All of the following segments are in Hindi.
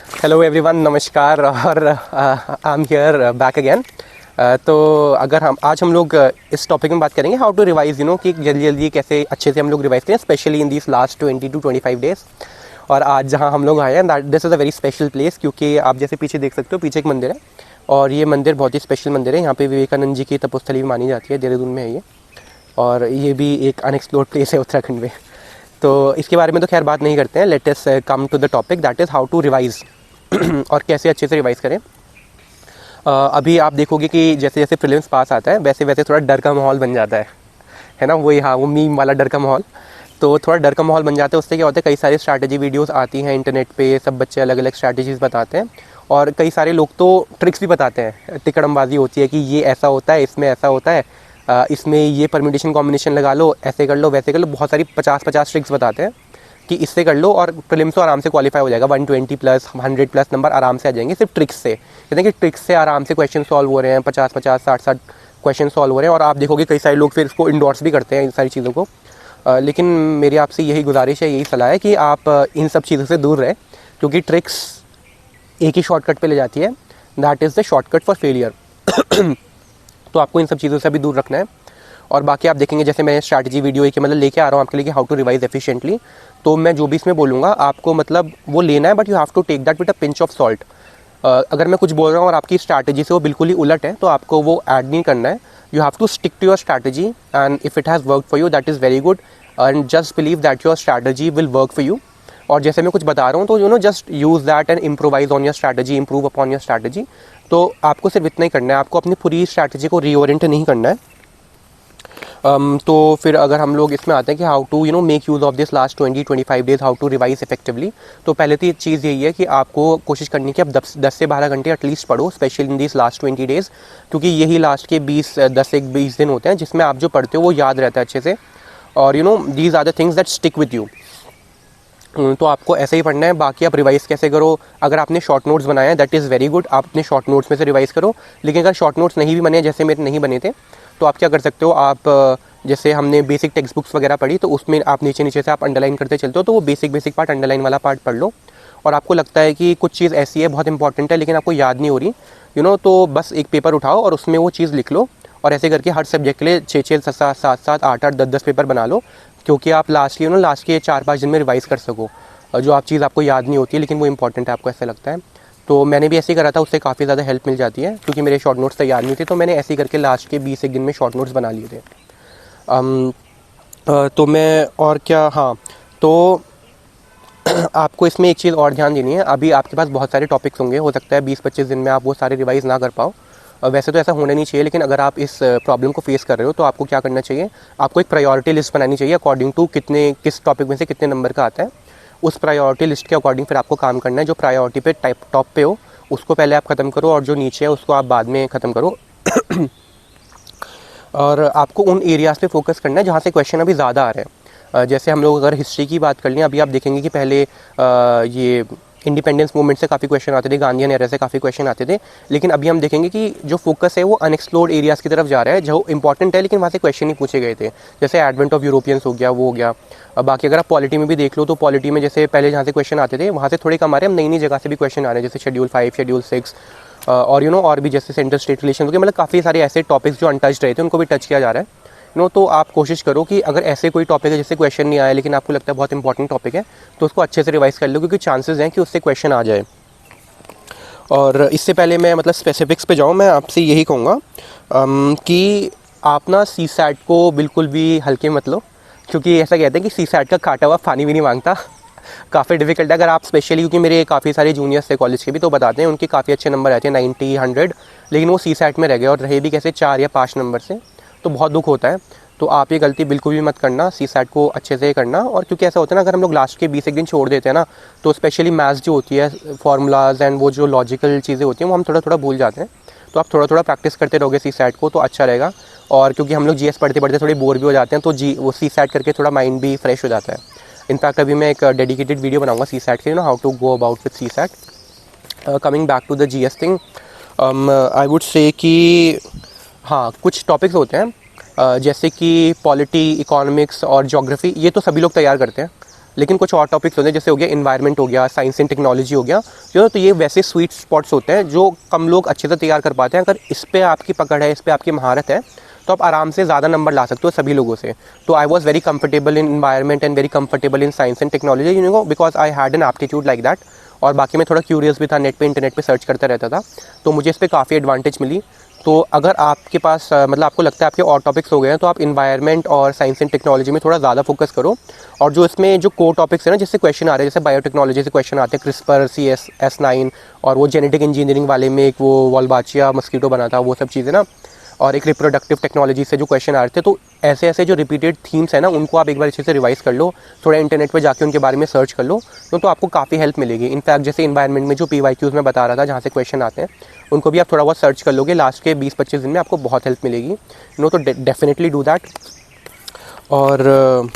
हेलो एवरीवन, नमस्कार। और I am hear back again. तो अगर हम लोग इस टॉपिक में बात करेंगे हाउ टू रिवाइज, कि जल्दी जल्दी कैसे अच्छे से हम लोग रिवाइज करें, specially in this last 20 to 25 days. और आज जहाँ हम लोग आए हैं, this is a very special place, क्योंकि आप जैसे पीछे देख सकते हो, पीछे एक मंदिर है और ये मंदिर बहुत ही स्पेशल मंदिर है। यहाँ पे विवेकानंद जी की तपोस्थली भी मानी जाती है, देहरादून में है ये। और ये भी एक अनएक्सप्लोर्ड प्लेस है उत्तराखंड में। तो इसके बारे में तो खैर बात नहीं करते हैं। Let us come to the topic, that is how to revise और कैसे अच्छे से रिवाइज करें। अभी आप देखोगे कि जैसे जैसे प्रीलिम्स पास आता है वैसे वैसे थोड़ा डर का माहौल बन जाता है ना। वही, हाँ, वो मीम वाला डर का माहौल। तो थोड़ा डर का माहौल बन जाता है। उससे क्या होता है, कई सारी स्ट्रैटेजी वीडियोस आती हैं इंटरनेट पे, सब बच्चे अलग अलग स्ट्रैटेजीज बताते हैं और कई सारे लोग तो ट्रिक्स भी बताते हैं। टिकड़मबाजी होती है कि ये ऐसा होता है, इसमें ऐसा होता है, इसमें ये परम्यूटेशन कॉम्बिनेशन लगा लो, ऐसे कर लो, वैसे कर लो। बहुत सारी 50-50 ट्रिक्स बताते हैं कि इससे कर लो और प्रीलिम्स तो आराम से क्वालिफाई हो जाएगा। 120 प्लस 100 प्लस नंबर आराम से आ जाएंगे सिर्फ ट्रिक्स से। कहते हैं कि ट्रिक्स से आराम से क्वेश्चन सॉल्व हो रहे हैं, 50-50 60-60 क्वेश्चन सॉल्व हो रहे हैं। और आप देखोगे कई सारे लोग फिर इसको इंडोर्स भी करते हैं, इन सारी चीज़ों को। लेकिन मेरी आपसे यही गुजारिश है, यही सलाह है कि आप इन सब चीज़ों से दूर रहें, क्योंकि ट्रिक्स एक ही शॉर्टकट पे ले जाती है, that is the shortcut for failure. तो आपको इन सब चीज़ों से भी दूर रखना है। और बाकी आप देखेंगे, जैसे मैं स्ट्रैटेजी वीडियो एक मतलब लेके आ रहा हूँ आपके लिए कि हाउ टू रिवाइज एफिशिएंटली। तो मैं जो भी इसमें बोलूँगा आपको मतलब वो लेना है, but you have to take that with a pinch of salt. अगर मैं कुछ बोल रहा हूँ और आपकी स्ट्रैटेजी से वो बिल्कुल ही उलट है तो आपको वो ऐड नहीं करना है। You have to stick to your strategy, and if it has work for you that is very good, and just believe that your strategy will work for you. और जैसे मैं कुछ बता रहा हूँ तो just use that and improvise on your strategy, improve upon your strategy. तो आपको सिर्फ इतना ही करना है, आपको अपनी पूरी स्ट्रैटेजी को रीओरिएंट नहीं करना है। तो फिर अगर हम लोग इसमें आते हैं कि how to make use of this last 20-25 days, how to revise effectively. तो पहले तो ये चीज़ यही है कि आपको कोशिश करनी है कि आप 10 से 12 घंटे एटलीस्ट पढ़ो, specially in this last 20 days, क्योंकि यही लास्ट के 10 से 20 दिन होते हैं जिसमें आप जो पढ़ते हो वो याद रहता है अच्छे से। और these are the things that stick with you. तो आपको ऐसे ही पढ़ना है। बाकी आप रिवाइज़ कैसे करो, अगर आपने शॉर्ट नोट्स बनाए हैं दैट इज़ वेरी गुड, आप अपने शॉर्ट नोट्स में से रिवाइज़ करो। लेकिन अगर शॉर्ट नोट्स नहीं भी बने, जैसे मेरे नहीं बने थे, तो आप क्या कर सकते हो, आप जैसे हमने बेसिक टेक्स्ट बुक्स वगैरह पढ़ी तो उसमें आप नीचे नीचे से आप अंडरलाइन करते चलते हो, तो वो बेसिक पार्ट, अंडरलाइन वाला पार्ट पढ़ लो। और आपको लगता है कि कुछ चीज़ ऐसी है बहुत इंपॉर्टेंट है लेकिन आपको याद नहीं हो रही, तो बस एक पेपर उठाओ और उसमें वो चीज़ लिख लो। और ऐसे करके हर सब्जेक्ट के लिए 6-6, 7-7, 8-8, 10-10 पेपर बना लो, क्योंकि आप लास्ट के 4-5 दिन में रिवाइज़ कर सको जो आप चीज़ आपको याद नहीं होती है लेकिन वो इंपॉर्टेंट है, आपको ऐसा लगता है। तो मैंने भी ऐसे ही करा था, उससे काफ़ी ज़्यादा हेल्प मिल जाती है, क्योंकि मेरे शॉर्ट नोट्स तैयार नहीं थे, तो मैंने ऐसे ही करके लास्ट के 20 एक दिन में शॉर्ट नोट्स बना लिए थे। तो मैं और क्या, हाँ, तो आपको इसमें एक चीज़ और ध्यान देनी है। अभी आपके पास बहुत सारे टॉपिक्स होंगे, हो सकता है 20-25 दिन में आप वो सारे रिवाइज़ ना कर पाओ। वैसे तो ऐसा होना नहीं चाहिए, लेकिन अगर आप इस प्रॉब्लम को फेस कर रहे हो तो आपको क्या करना चाहिए, आपको एक प्रायोरिटी लिस्ट बनानी चाहिए अकॉर्डिंग टू किस टॉपिक में से कितने नंबर का आता है। उस प्रायोरिटी लिस्ट के अकॉर्डिंग फिर आपको काम करना है। जो प्रायोरिटी पे टॉप पे हो उसको पहले आप ख़त्म करो, और जो नीचे है उसको आप बाद में ख़त्म करो। और आपको उन एरियाज़ पे फोकस करना है जहाँ से क्वेश्चन अभी ज़्यादा आ रहे हैं। जैसे हम लोग अगर हिस्ट्री की बात कर लें, अभी आप देखेंगे कि पहले ये इंडिपेंडेंस मूवमेंट से काफ़ी क्वेश्चन आते थे, गांधीयन एरा से काफ़ी क्वेश्चन आते थे। लेकिन अभी हम देखेंगे कि जो फोकस है वो अनएक्सप्लोर्ड एरियाज़ की तरफ जा रहा है, जो इंपॉर्टेंट है लेकिन वहाँ से क्वेश्चन नहीं पूछे गए थे। जैसे एडवेंट ऑफ यूरोपियंस हो गया, वो हो गया। बाकी अगर आप पॉलिटी में भी देख लो तो पॉलिटी में जैसे पहले जहाँ से क्वेश्चन आते थे वहाँ से थोड़े कम आ रहे हैं, नई नई जगह से भी क्वेश्चन आ रहे हैं, जैसे शेड्यूल 5, शेड्यूल 6, और और भी जैसे सेंटर स्टेट रिलेशन हो गया। मतलब काफ़ी सारे ऐसे टॉपिक्स जो अनटच्ड रहे थे उनको भी टच किया जा रहा है। तो आप कोशिश करो कि अगर ऐसे कोई टॉपिक है जिससे क्वेश्चन नहीं आया लेकिन आपको लगता है बहुत इंपॉर्टेंट टॉपिक है, तो उसको अच्छे से रिवाइज कर लो, क्योंकि चांसेस हैं कि उससे क्वेश्चन आ जाए। और इससे पहले मैं मतलब स्पेसिफिक्स पे जाऊँ, मैं आपसे यही कहूँगा कि आप ना CSAT को बिल्कुल भी हल्के मत लो, क्योंकि ऐसा कहते हैं कि CSAT का काटा हुआ पानी भी नहीं मांगता। काफ़ी डिफिकल्ट है। अगर आप स्पेशली, क्योंकि मेरे काफ़ी सारे जूनियर्स थे कॉलेज के भी, तो बताते हैं उनके काफ़ी अच्छे नंबर आते हैं 90, 100, लेकिन वो CSAT में रह गए, और रहे भी कैसे 4 या 5 नंबर से। तो बहुत दुख होता है। तो आप ये गलती बिल्कुल भी मत करना, CSAT को अच्छे से करना। और क्योंकि ऐसा होता है ना, अगर हम लोग लास्ट के 20 एक दिन छोड़ देते हैं ना, तो स्पेशली मैथ्स जो होती है, फार्मूलाज एंड वो जो लॉजिकल चीज़ें होती हैं वो हम थोड़ा थोड़ा भूल जाते हैं। तो आप थोड़ा थोड़ा प्रैक्टिस करते रहोगे CSAT को तो अच्छा रहेगा। और क्योंकि हम लोग GS पढ़ते पढ़ते थोड़े बोर भी हो जाते हैं, तो वो CSAT करके थोड़ा माइंड भी फ्रेश हो जाता है। इनफैक्ट अभी मैं एक डेडिकेटेड वीडियो बनाऊंगा CSAT के, how to go about with CSAT। Coming back to the GS thing, I would say कि हाँ, कुछ टॉपिक्स होते हैं जैसे कि पॉलिटी, इकोनॉमिक्स और ज्योग्राफी, ये तो सभी लोग तैयार करते हैं। लेकिन कुछ और टॉपिक्स होते हैं, जैसे हो गया इन्वायरमेंट, हो गया साइंस एंड टेक्नोलॉजी, हो गया तो ये वैसे स्वीट स्पॉट्स होते हैं जो कम लोग अच्छे से तैयार कर पाते हैं। अगर इस पर आपकी पकड़ है, इस पर आपकी महारत है, तो आप आराम से ज़्यादा नंबर ला सकते हो सभी लोगों से। तो I was very comfortable in environment and very comfortable in science and technology, you know, because I had an aptitude like that. और बाकी मैं थोड़ा क्यूरियस भी था, नेट पे इंटरनेट पे सर्च करता रहता था, तो मुझे इस पर काफ़ी एडवांटेज मिली। तो अगर आपके पास मतलब आपको लगता है आपके और टॉपिक्स हो गए हैं, तो आप इन्वायरमेंट और साइंस एंड टेक्नोलॉजी में थोड़ा ज़्यादा फोकस करो। और जो इसमें जो कोर टॉपिक्स है ना, जिससे क्वेश्चन आ रहे हैं, जैसे बायोटेक्नोलॉजी से क्वेश्चन आते हैं, क्रिस्पर CS9, और वो जेनेटिक इंजीनियरिंग वाले में एक वो वॉल्बाचिया मस्कीटो बना था, वो सब चीज़ें ना, और एक रिप्रोडक्टिव टेक्नोलॉजी से जो क्वेश्चन आ रहे थे। तो ऐसे ऐसे जो रिपीटेड थीम्स है ना, उनको आप एक बार अच्छे से रिवाइज कर लो, थोड़ा इंटरनेट पे जाके उनके बारे में सर्च कर लो, तो आपको काफ़ी हेल्प मिलेगी। इनफैक्ट जैसे इन्वायरमेंट में जो PYQs में बता रहा था, जहाँ से क्वेश्चन आते हैं, उनको भी आप थोड़ा बहुत सर्च कर लोगे, लास्ट के 20-25 दिन में आपको बहुत हेल्प मिलेगी, तो डेफिनेटली डू दैट। और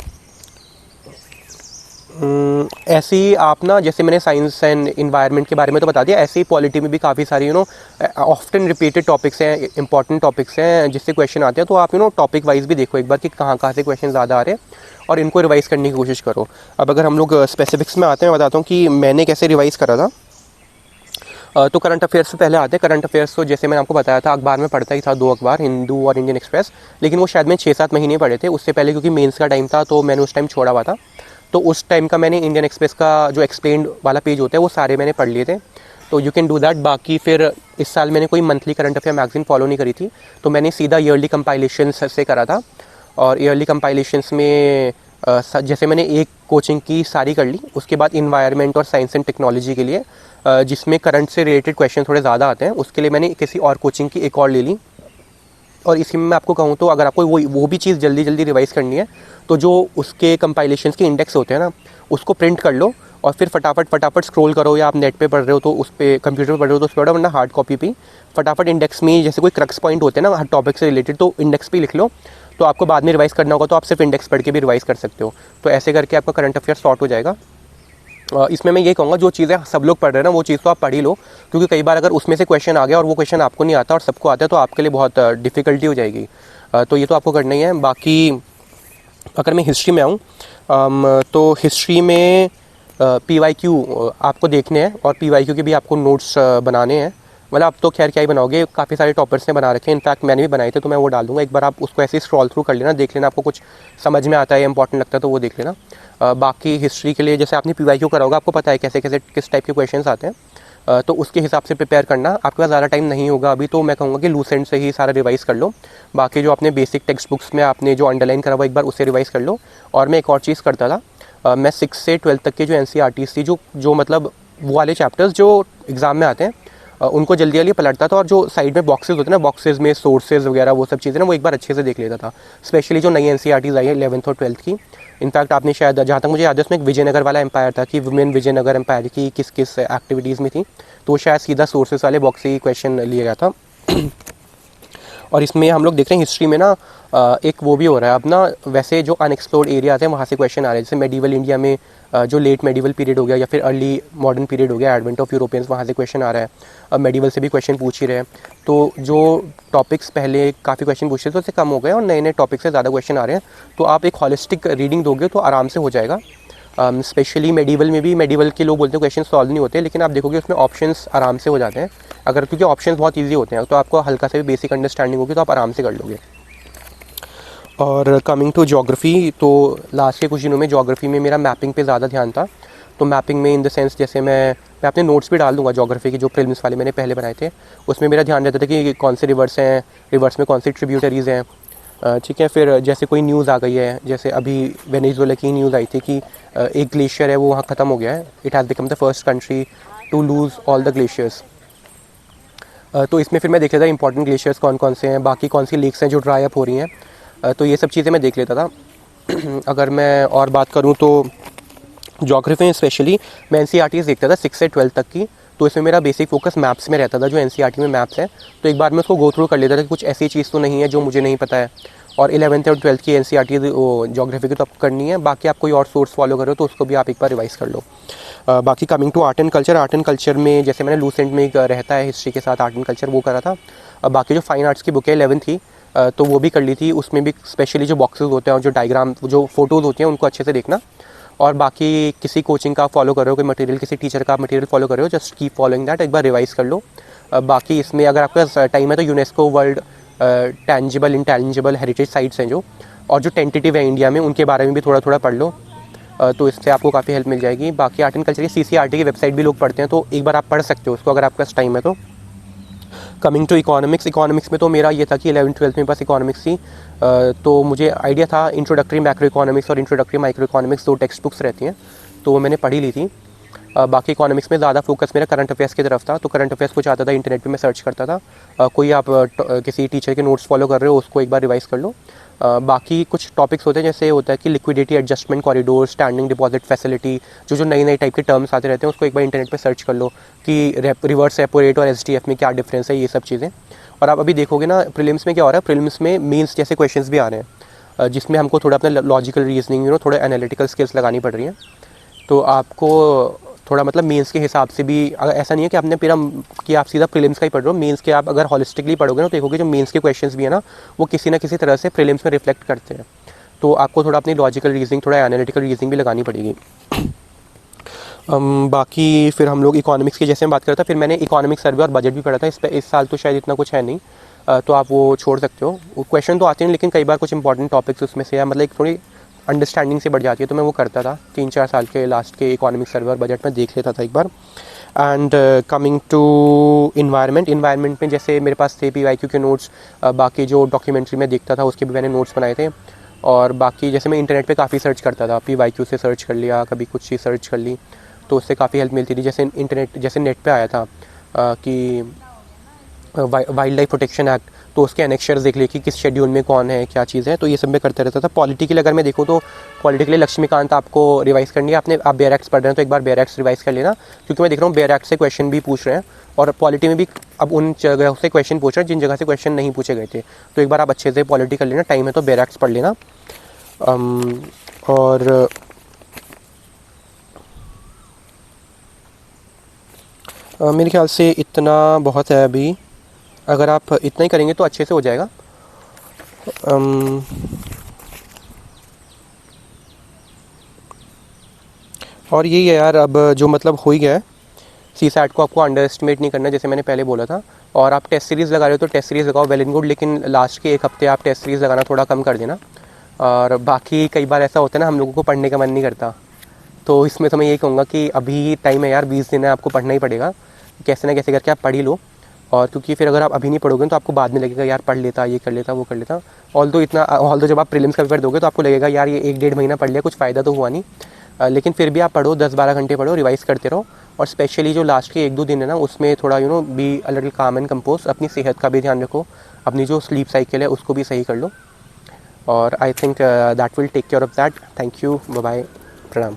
ऐसे ही आप ना, जैसे मैंने साइंस एंड इन्वायरमेंट के बारे में तो बता दिया, ऐसे ही पॉलिटी में भी काफ़ी सारी ऑफ्टन रिपीटेड टॉपिक्स हैं, इंपॉर्टेंट टॉपिक्स हैं जिससे क्वेश्चन आते हैं। तो आप टॉपिक वाइज भी देखो एक बार कि कहाँ कहाँ से क्वेश्चन ज़्यादा आ रहे हैं, और इनको रिवाइज़ करने की कोशिश करो। अब अगर हम लोग स्पेसिफिक्स में आते हैं, बताता हूँ कि मैंने कैसे रिवाइज़ करा था। तो करंट अफेयर्स से पहले आते हैं। करंट अफेयर्स तो जैसे मैंने आपको बताया था, अखबार में पढ़ता ही था, 2 अखबार, हिंदू और इंडियन एक्सप्रेस, लेकिन वो शायद मैं 6-7 महीने पढ़े थे। उससे पहले क्योंकि मेंस का टाइम था, तो मैंने उस टाइम छोड़ा हुआ था। तो उस टाइम का मैंने इंडियन एक्सप्रेस का जो एक्सप्लेन्ड वाला पेज होता है, वो सारे मैंने पढ़ लिए थे। तो यू कैन डू दैट। बाकी फिर इस साल मैंने कोई monthly current affair magazine follow नहीं करी थी, तो मैंने सीधा ईयरली कंपाइलेशन से करा था। और ईयरली कंपाइलेशंस में जैसे मैंने एक कोचिंग की सारी कर ली, उसके बाद इन्वायरमेंट और साइंस एंड टेक्नोलॉजी के लिए जिसमें करंट से रिलेटेड क्वेश्चन थोड़े ज़्यादा आते हैं, उसके लिए मैंने किसी और कोचिंग की एक और ले ली। और इसी में मैं आपको कहूँ तो अगर आपको वो भी चीज़ जल्दी जल्दी रिवाइज़ करनी है, तो जो उसके कंपाइलेशंस के इंडेक्स होते हैं ना, उसको प्रिंट कर लो और फिर फटाफट स्क्रॉल करो, या आप नेट पे पढ़ रहे हो तो उस पर कंप्यूटर पर पढ़ रहे हो तो उस पर पढ़ो, वरना हार्ड कॉपी पे फटाफट इंडेक्स में जैसे कोई क्रक्स पॉइंट होते हैं ना हर टॉपिक से रिलेटेड, तो इंडेक्स पे लिख लो। तो आपको बाद में रिवाइज़ करना होगा तो आप सिर्फ इंडेक्स पढ़ के भी रिवाइज़ कर सकते हो। तो ऐसे करके आपका करंट अफेयर सॉर्ट हो जाएगा। इसमें मैं ये कहूँगा, जो चीज़ें सब लोग पढ़ रहे हैं ना, वो चीज़ तो आप पढ़ ही लो, क्योंकि कई बार अगर उसमें से क्वेश्चन आ गया और वो क्वेश्चन आपको नहीं आता और सबको आता है, तो आपके लिए बहुत डिफ़िकल्टी हो जाएगी। तो ये तो आपको करना ही है। बाकी अगर मैं हिस्ट्री में आऊँ, तो हिस्ट्री में PYQ आपको देखने हैं, और PYQ के भी आपको नोट्स बनाने हैं। मतलब अब तो खैर क्या ही बनाओगे, काफ़ी सारे टॉपर्स ने बना रखे हैं, इनफैक्ट मैंने भी बनाए थे, तो मैं वो डाल दूँगा। एक बार आप उसको ऐसे ही स्क्रॉल थ्रू कर लेना, देख लेना आपको कुछ समझ में आता है या इंपॉर्टेंट लगता है तो वो देख लेना। बाकी हिस्ट्री के लिए जैसे आपने PYQ करा होगा, आपको पता है कैसे कैसे किस टाइप के क्वेश्चंस आते हैं, तो उसके हिसाब से प्रिपेयर करना। आपके पास ज़्यादा टाइम नहीं होगा अभी, तो मैं कहूँगा कि लूसेंट से ही सारा रिवाइज़ कर लो। बाकी जो आपने बेसिक टेक्स्ट बुक्स में आपने जो अंडरलाइन करा हुआ, एक बार उसे रिवाइज़ कर लो। और मैं एक और चीज़ करता था, मैं 6 से 12 तक के जो NCERTs थी, जो मतलब वो वाले चैप्टर्स जो एग्ज़ाम में आते हैं, उनको जल्दी जल्दी पलटता था, और जो साइड में बॉक्सेस होते हैं ना, बॉक्सेस में सोर्सेज वगैरह वो सब चीज़ें ना, वो एक बार अच्छे से देख लेता था। स्पेशली जो नई NCERTs आई है 11th और 12th की। इनफैक्ट आपने शायद, जहाँ तक मुझे याद है, उसमें एक विजयनगर वाला एम्पायर था कि वुमेन विजयनगर एम्पायर की किस किस एक्टिविटीज़ में थी, तो शायद सीधा सोर्सेज वाले बॉक्स से ही क्वेश्चन लिया गया था। और इसमें हम लोग देख रहे हैं हिस्ट्री में ना, एक वो भी हो रहा है अब ना, वैसे जो अनएक्सप्लोर्ड एरियाज़ हैं वहाँ से क्वेश्चन आ रहे हैं। जैसे मेडिवल इंडिया में जो लेट मेडिवल पीरियड हो गया, या फिर अर्ली मॉडर्न पीरियड हो गया, एडवेंट ऑफ यूरोपियंस, वहाँ से क्वेश्चन आ रहा है। अब मेडिवल से भी क्वेश्चन पूछ ही रहे हैं। तो जो टॉपिक्स पहले काफ़ी क्वेश्चन पूछते थे, उससे कम हो गए और नए नए टॉपिक से ज़्यादा क्वेश्चन आ रहे हैं। तो आप एक हॉलिस्टिक रीडिंग दोगे तो आराम से हो जाएगा। स्पेशली मेडिवल में भी, मेडिवल के लोग बोलते हैं क्वेश्चन सॉल्व नहीं होते, लेकिन आप देखोगे उसमें ऑप्शंस आराम से हो जाते हैं। अगर क्योंकि ऑप्शंस बहुत ईजी होते हैं, तो आपको हल्का से भी बेसिक अंडरस्टैंडिंग होगी तो आप आराम से कर लोगे। और कमिंग टू ज्योग्राफी, तो लास्ट के कुछ दिनों में ज्योग्राफी में मेरा मैपिंग पे ज़्यादा ध्यान था। तो मैपिंग में इन द सेंस, जैसे मैं अपने नोट्स भी डाल दूंगा ज्योग्राफी की, जो प्रीलिम्स वाले मैंने पहले बनाए थे, उसमें मेरा ध्यान रहता था कि कौन से रिवर्स हैं, रिवर्स में कौन सी ट्रिब्यूटरीज़ हैं, ठीक है। फिर जैसे कोई न्यूज़ आ गई है, जैसे अभी वेनेजुएला की न्यूज़ आई थी कि एक ग्लेशियर है वो वहाँ ख़त्म हो गया है, it has become the first country to lose all the glaciers. तो इसमें फिर मैं देख लेता था इंपॉर्टेंट ग्लेशियर्स कौन कौन से हैं, बाकी कौन सी लेक्स हैं जो ड्राई अप हो रही हैं, तो ये सब चीज़ें मैं देख लेता था। अगर मैं और बात करूँ तो ज्योग्राफी में स्पेशली मैं NCERTs देखता था 6 से 12 तक की। तो इसमें मेरा बेसिक फोकस मैप्स में रहता था, जो NCERT में मैप्स है, तो एक बार मैं उसको गो थ्रू कर लेता था कि कुछ ऐसी चीज़ तो नहीं है जो मुझे नहीं पता है। और 11th और 12th की NCERT ज्योग्राफी की तो आपको करनी है, बाकी आप कोई और सोर्स फॉलो करो तो उसको भी आप एक बार रिवाइज़ कर लो। बाकी coming to art and culture, art and culture में जैसे मैंने लूसेंट में एक रहता है हिस्ट्री के साथ आर्ट एंड कल्चर, वो करा था। बाकी जो फाइन आर्ट्स की बुक है 11th की, तो वो भी कर ली थी। उसमें भी स्पेशली जो बॉक्सेस होते हैं और जो डायग्राम, जो फोटोज़ होती हैं, उनको अच्छे से देखना। और बाकी किसी कोचिंग का फॉलो कर रहे हो, कोई मटेरियल, किसी टीचर का मटेरियल फॉलो कर रहे हो, जस्ट कीप फॉलोइंग दैट, एक बार रिवाइज कर लो। बाकी इसमें अगर आपके पास टाइम है तो UNESCO world tangible intangible heritage sites हैं जो, और जो टेंटेटिव है इंडिया में, उनके बारे में भी थोड़ा थोड़ा पढ़ लो। तो इससे आपको काफ़ी हेल्प मिल जाएगी। बाकी आर्ट एंड कल्चर की CCRT की वेबसाइट भी लोग पढ़ते हैं, तो एक बार आप पढ़ सकते हो उसको अगर आपके पास टाइम है तो। कमिंग टू इकोनॉमिक्स में तो मेरा ये था कि 11th-12th में बस इकोनॉमिक्स थी, तो मुझे आइडिया था इंट्रोडक्टरी मैक्रो इकोनॉमिक्स और introductory micro economics 2 text books रहती हैं, तो वो मैंने पढ़ी ली थी। बाकी इकोनॉमिक्स में ज़्यादा फोकस मेरा करंट अफेयर्स की तरफ था, तो करंट अफेयर्स कुछ आता था इंटरनेट पे मैं सर्च करता था। कोई आप किसी टीचर के नोट्स फॉलो कर रहे हो उसको एक बार रिवाइज़ कर लो। बाकी कुछ टॉपिक्स होते हैं, जैसे होता है कि liquidity adjustment corridor, standing deposit facility, जो नई टाइप के टर्म्स आते रहते हैं उसको एक बार इंटरनेट पे सर्च कर लो कि रिवर्स रेपो रेट और SDF में क्या डिफरेंस है, ये सब चीज़ें। और आप अभी देखोगे ना प्रीलिम्स में क्या हो रहा है, प्रीलिम्स में मेंस जैसे क्वेश्चंस भी आ रहे हैं, जिसमें हमको थोड़ा अपना लॉजिकल रीजनिंग थोड़ा एनालिटिकल स्किल्स लगानी पड़ रही हैं। तो आपको थोड़ा मतलब मेंस के हिसाब से भी, अगर ऐसा नहीं है कि आपने पूरा कि आप सीधा प्रीलिम्स का ही पढ़ रहे हो, मेंस के आप अगर हॉलिस्टिकली पढ़ोगे ना तो देखोगे जो मेंस के क्वेश्चंस भी है ना, वो किसी ना किसी तरह से प्रीलिम्स में रिफ्लेक्ट करते हैं। तो आपको थोड़ा अपनी लॉजिकल रीजनिंग, थोड़ा एनालिटिकल रीजनिंग भी लगानी पड़ेगी। बाकी फिर हम लोग इकोनॉमिक्स की जैसे मैं बात करता, फिर मैंने इकोनॉमिक सर्वे और बजट भी पढ़ा था। इस साल तो शायद इतना कुछ है नहीं, तो आप वो छोड़ सकते हो। वो क्वेश्चन तो आते हैं लेकिन कई बार कुछ इंपॉर्टेंट टॉपिक्स उसमें से, या मतलब एक थोड़ी अंडरस्टैंडिंग से बढ़ जाती है, तो मैं वो करता था। 3-4 साल के लास्ट के इकोनॉमिक सर्वे और बजट में देख लेता था एक बार। एंड कमिंग टू इन्वायरमेंट में जैसे मेरे पास थे PYQ के नोट्स, बाकी जो डॉक्यूमेंट्री में देखता था उसके भी मैंने नोट्स बनाए थे। और बाकी जैसे मैं इंटरनेट पे काफ़ी सर्च करता था, PYQ से सर्च कर लिया, कभी कुछ चीज़ सर्च कर ली, तो उससे काफ़ी हेल्प मिलती थी। जैसे नेट पे आया था कि वाइल्ड लाइफ प्रोटेक्शन एक्ट, तो उसके एनेक्शर्स देख लिए कि किस शेड्यूल में कौन है, क्या चीज़ है, तो ये सब मैं करता रहता था। पॉलिटिकल अगर मैं देखूँ तो पॉलिटिकली लक्ष्मीकांत आपको रिवाइज़ करनी है। आप बेयर एक्ट्स पढ़ रहे हैं तो एक बार बेयर एक्ट्स रिवाइज़ कर लेना, क्योंकि मैं देख रहा हूँ बेयर एक्ट से क्वेश्चन भी पूछ रहे हैं, और पॉलिटी में भी अब उन जगह से क्वेश्चन पूछ रहे हैं जिन जगह से क्वेश्चन नहीं पूछे गए थे। तो एक बार आप अच्छे से पॉलिटी कर लेना, टाइम है तो बेयर एक्ट्स पढ़ लेना। और मेरे ख्याल से इतना बहुत है अभी। अगर आप इतना ही करेंगे तो अच्छे से हो जाएगा। और यही है यार, अब जो मतलब हो ही गया है। CSAT को आपको अंडर एस्टिमेट नहीं करना, जैसे मैंने पहले बोला था। और आप टेस्ट सीरीज़ लगा रहे हो तो टेस्ट सीरीज़ लगाओ, वेल एंड गुड, लेकिन लास्ट के 1 हफ्ते आप टेस्ट सीरीज़ लगाना थोड़ा कम कर देना। और बाकी कई बार ऐसा होता है ना, हम लोगों को पढ़ने का मन नहीं करता, तो इसमें तो मैं यही कहूँगा कि अभी टाइम है यार, 20 दिन है, आपको पढ़ना ही पड़ेगा। कैसे ना कैसे करके आप पढ़ ही लो। और क्योंकि फिर अगर आप अभी नहीं पढ़ोगे तो आपको बाद में लगेगा यार पढ़ लेता, ये कर लेता, वो कर लेता। ऑल दो जब आप प्रीलिम्स का पेपर दोगे तो आपको लगेगा यार ये 1-1.5 महीना पढ़ लिया, कुछ फ़ायदा तो हुआ नहीं। लेकिन फिर भी आप पढ़ो, 10-12 घंटे पढ़ो, रिवाइज़ करते रहो। और स्पेशली जो लास्ट के 1-2 दिन है ना, उसमें थोड़ा बी अ लिटिल काम एंड कंपोज। अपनी सेहत का भी ध्यान रखो, अपनी जो स्लीप साइकिल है उसको भी सही कर लो। और I think that will take care of that. Thank you, bye bye, प्रणाम।